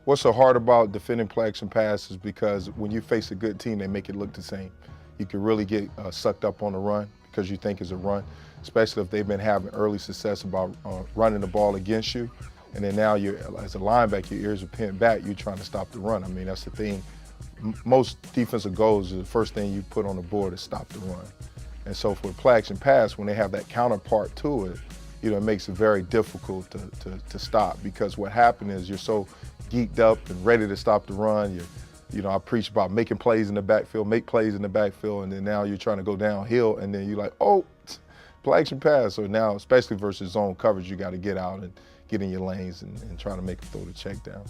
What's so hard about defending play action pass is because when you face a good team, they make it look the same. You can really get sucked up on the run because you think it's a run, especially if they've been having early success about running the ball against you. And then now you're, as a linebacker, your ears are pinned back, you're trying to stop the run. I mean, that's the thing. Most defensive goals is the first thing you put on the board is stop the run. And so for play action pass, when they have that counterpart to it, it makes it very difficult to stop, because what happened is you're so geeked up and ready to stop the run. I preach about making plays in the backfield, make plays in the backfield, and then now you're trying to go downhill, and then you're like, oh, play action pass. So now, especially versus zone coverage, you got to get out and get in your lanes and try to make them throw the check down.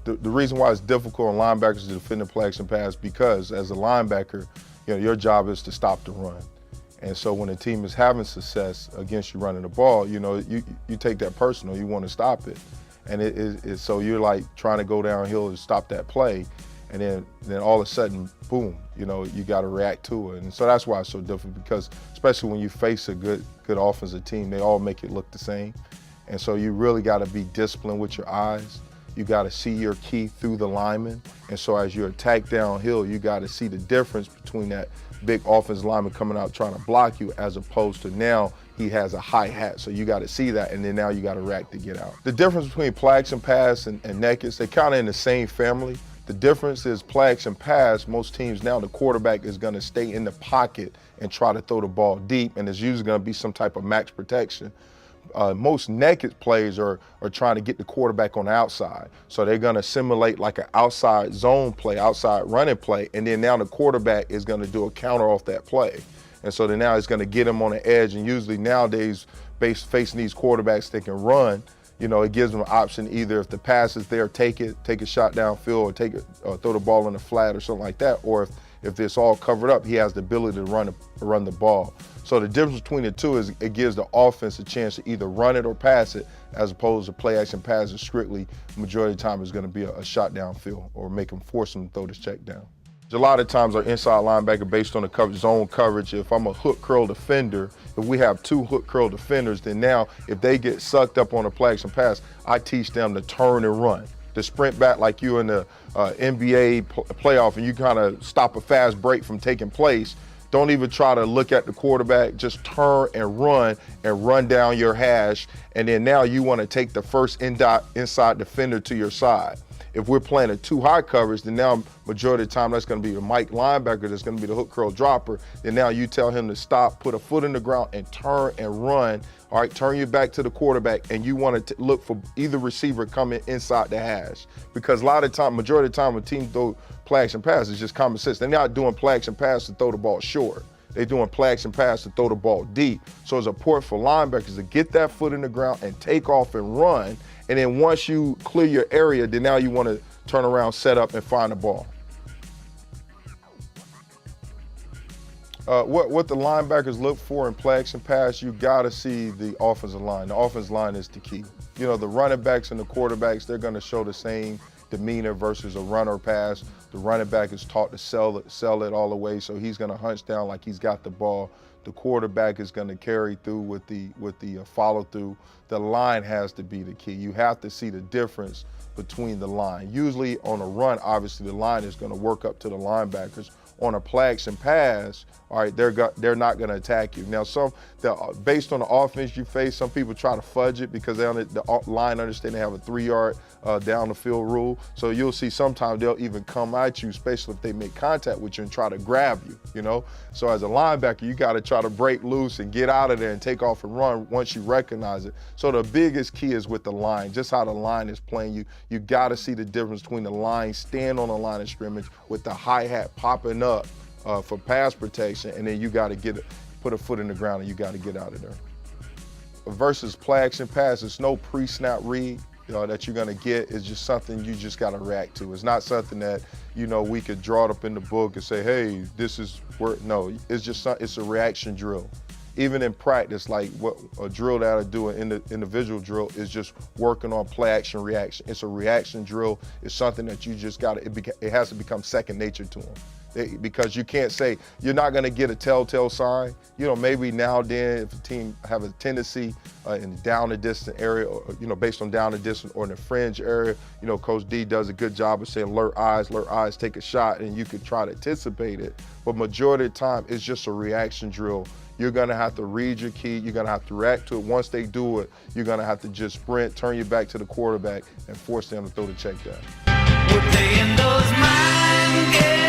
The reason why it's difficult on linebackers to defend the play action pass, because as a linebacker, your job is to stop the run. And so when a team is having success against you running the ball, you take that personal, you want to stop it. And so you're like trying to go downhill to stop that play, and then all of a sudden, boom, you got to react to it. And so that's why it's so difficult, because especially when you face a good offensive team, they all make it look the same. And so you really got to be disciplined with your eyes. You got to see your key through the lineman. And so as you attack downhill, you got to see the difference between that big offensive lineman coming out trying to block you, as opposed to now he has a high hat. So you got to see that, and then now you got to react to get out. The difference between play action pass and nakeds, they're kind of in the same family. The difference is play action pass, most teams now, the quarterback is going to stay in the pocket and try to throw the ball deep, and there's usually going to be some type of max protection. Most naked plays are trying to get the quarterback on the outside. So they're going to simulate like an outside zone play, outside running play, and then now the quarterback is going to do a counter off that play. And so then now it's going to get him on the edge, and usually nowadays, facing these quarterbacks that can run, it gives them an option, either if the pass is there, take a shot downfield, or throw the ball in the flat or something like that, or if it's all covered up, he has the ability to run the ball. So the difference between the two is it gives the offense a chance to either run it or pass it, as opposed to play action passes strictly, majority of the time is going to be a shot downfield or force him to throw this check down. A lot of times our inside linebacker, based on the zone coverage, if I'm a hook curl defender, if we have two hook curl defenders, then now if they get sucked up on a play action pass, I teach them to turn and run, to sprint back like you in the NBA playoff, and you kind of stop a fast break from taking place. Don't even try to look at the quarterback, just turn and run down your hash, and then now you want to take the first inside defender to your side. If we're playing a too high coverage, then now majority of the time that's going to be the Mike linebacker, that's going to be the hook curl dropper. Then now you tell him to stop, put a foot in the ground, and turn and run. All right, turn your back to the quarterback, and you want to look for either receiver coming inside the hash. Because a lot of time, majority of the time when teams throw play action pass, it's just common sense. They're not doing play action pass to throw the ball short. They're doing play action pass to throw the ball deep. So it's important for linebackers to get that foot in the ground and take off and run. And then once you clear your area, then now you want to turn around, set up, and find the ball. What the linebackers look for in play action pass, you got to see the offensive line. The offensive line is the key. The running backs and the quarterbacks, they're going to show the same demeanor versus a run or pass. The running back is taught to sell it all the way, so he's going to hunch down like he's got the ball. The quarterback is going to carry through with the follow through. The line has to be the key. You have to see the difference between the line. Usually on a run, obviously the line is going to work up to the linebackers. On a play action pass, all right, they're not going to attack you. Now, based on the offense you face, some people try to fudge it because the line understand they have a 3-yard down the field rule. So you'll see sometimes they'll even come at you, especially if they make contact with you and try to grab you, So as a linebacker, you got to try to break loose and get out of there and take off and run once you recognize it. So the biggest key is with the line, just how the line is playing you. You got to see the difference between the line, stand on the line of scrimmage with the hi-hat popping up for pass protection, and then you got to put a foot in the ground and you got to get out of there. Versus play action pass, it's no pre-snap read that you're going to get. It's just something you just got to react to. It's not something that we could draw it up in the book and say, hey, this is where. No, it's a reaction drill. even in practice, like what a drill that I do in the individual drill is just working on play action reaction. It's a reaction drill. It's something that you just got to, it has to become second nature to them. Because you can't say, you're not gonna get a telltale sign. You know, maybe now and then if a team have a tendency in the down and distant area, or, you know, based on down and distant or in the fringe area, you know, Coach D does a good job of saying alert eyes, take a shot, and you could try to anticipate it. But majority of the time, it's just a reaction drill. You're gonna have to read your key, you're gonna have to react to it. Once they do it, you're gonna have to just sprint, turn your back to the quarterback, and force them to throw the check down. We're playing those mind games.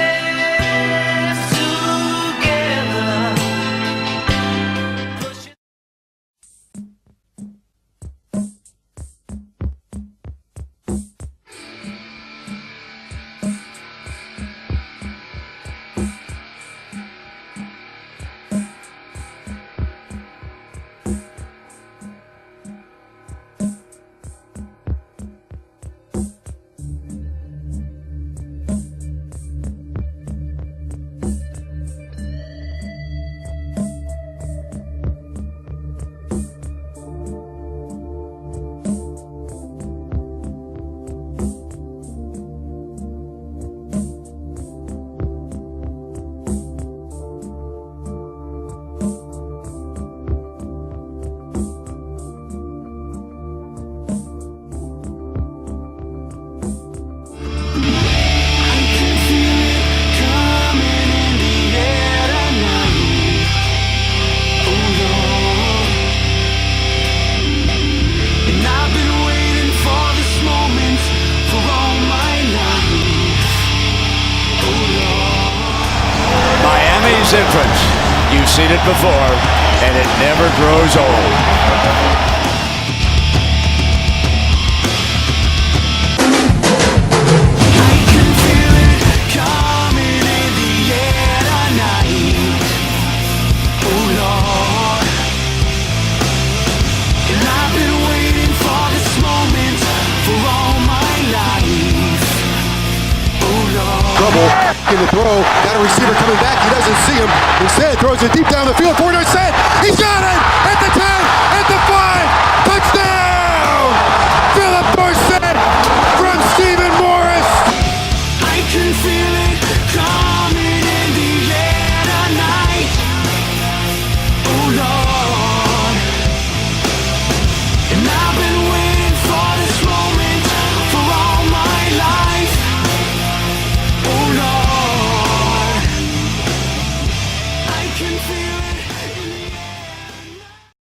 Infants. You've seen it before, and it never grows old. I can feel it coming in the air tonight. Oh Lord, and I've been waiting for this moment for all my life. Oh Lord. Trouble in the throw, got a receiver coming back, he doesn't see him, instead throws it deep down the field for Set. He's got it at the 10!